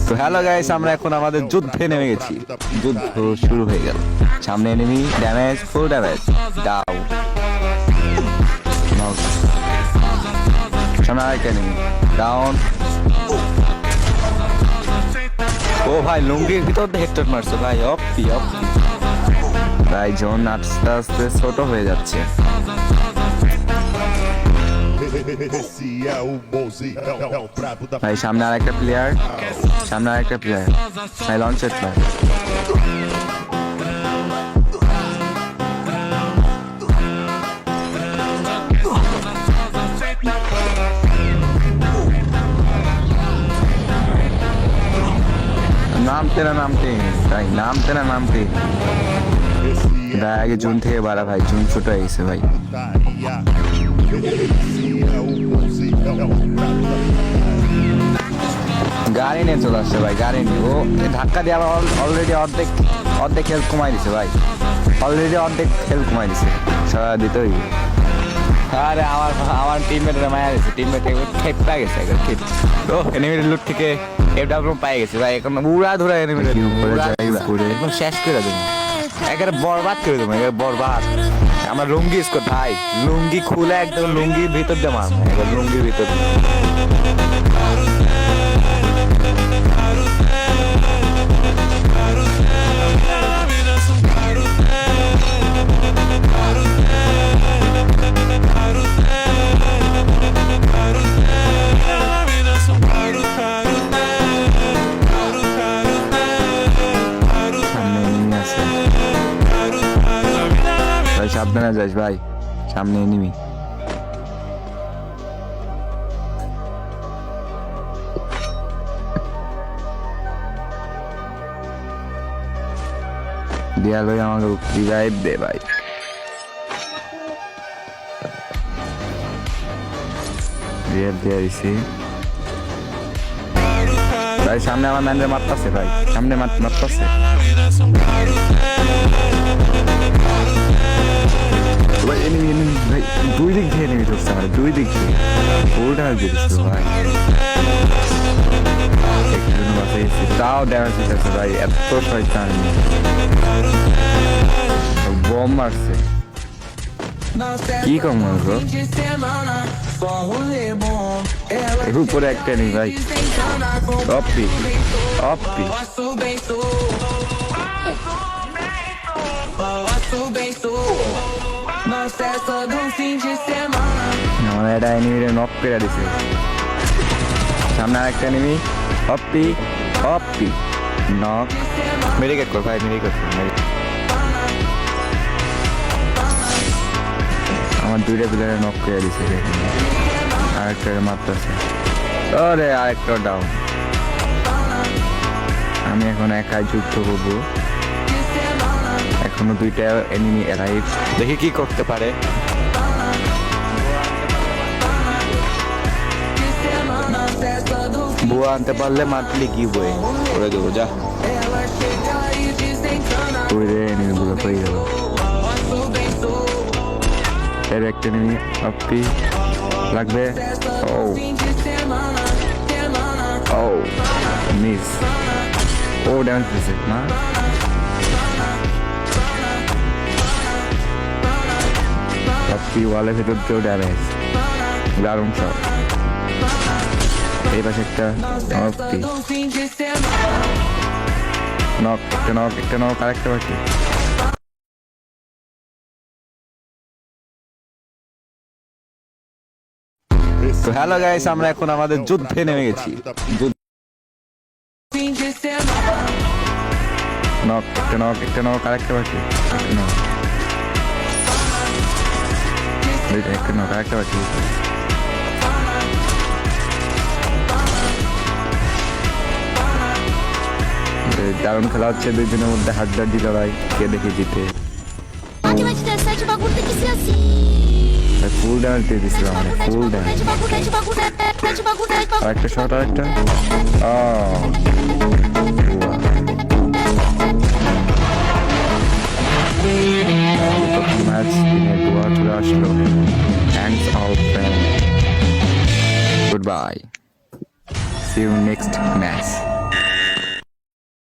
তো hello guys, আমরা এখন আমাদের যুদ্ধে নেমে গেছি। যুদ্ধ শুরু হয়ে গেল। সামনে এনিমি, ড্যামেজ, ফুল ড্যামেজ, ডাউ। সামনে আরেকটা এনিমি, ডাউন। ও ভাই, লুঙ্গির ভিতর দিয়ে হেডশট মারছে ভাই। অপি অপি ভাই, জোন আস্তে আস্তে ছোট হয়ে যাচ্ছে। ভাই সামনে আরেকটা প্লেয়ার, সামনে আরেকটা প্লেয়ার ভাই, লঞ্চের প্লেয়ার। নামতে ভাই, নামতে ভাই। আগে জুন থেকে বাড়া ভাই, জুন ছোট হয়ে গেছে ভাই। গাড়ি নিয়ে চলে আসছে ভাই, গাড়ি নিয়ে। ও ধাক্কা দিয়ে আবার অলরেডি অর্ধেক হেলথ কমাই দিছে ভাই। অলরেডি অর্ধেক হেলথ কমাই দিছে, সারা দিতে হইবে। আরে আমার টিমমেটের মায়া গেছে, টিমমেট খেপা গেছে একবার। তো এনিমির লুট থেকে এফডব্লিউ পাই গেছে ভাই। এখন উড়া ধরা এনিমির একদম শেষ করে দেবো, একেবারে বরবাদ করে দেবো, একেবারে বরবাদ। আমরা লুঙ্গি স্কোর ভাই, লুঙ্গি খুলে একদম লুঙ্গির ভিতর দিয়ে মার, একবার লুঙ্গির ভিতর। সাবধানে যাস ভাই, সামনে এনিমি। দিয়াল ভাই আমাকে রিভাইভ দে ভাই। রিভাইভ দিয়ে দিছি ভাই। সামনে আমার ম্যানরে মারতাছে ভাই, সামনে মারতাছে। ভাই দুই দিক দিয়ে নেমে ধরছে আমার, দুই দিক দিয়ে ফুলটা দিচ্ছে ভাই। একজন বাঁচাইছি, তাও ড্যামেজ দিতেছে ভাই। এত শয়তান, বম মারছে। কি কম মারবো, উপরে একটা নেই ভাই। অপি অপি আমার এটা এনিমিরে নক করে দিছে। সামনে আরেকটা এনিমি, অপি অপি নক। মেডিকেট কর ভাই, মেডিকেট কর। আমার দুইটা প্লেয়ারে নক করে দিছে, আরেকটা মারতেছে। আরে আরেকটা ডাউন। আমি এখন একাই যুদ্ধ করবো। এখনো দুইটা এনিমি এলাইভ, দেখি কি করতে পারে। বুয়া আনতে পারলে মারলি কি বই করে দেবো, যা এনিমি গুলো পেয়ে গেল। এর একটা এনিমি আপনি লাগবে। ও ও মিস, ও ড্যামেজ দিয়েছে না। আপনি ওয়ালের ভেতর দিয়েও ড্যামেজ, দারুণ শট। এই পাশে একটা নক, একটা নক আরেকটা বাকি। তো হ্যালো গাইস, আমরা এখন আমাদের যুদ্ধে নেমে গেছি। একটা নক আরেকটা বাকি। একটা নক আরেকটা বাকি। দারুণ খেলা হচ্ছে, দুই দিনের মধ্যে হাড্ডাড্ডি লড়াই, কে দেখে জিতে। ফুল ড্যামেজ দিয়ে দিচ্ছিল, মানে ফুল ড্যামেজ। আরেকটা শট, আরেকটা।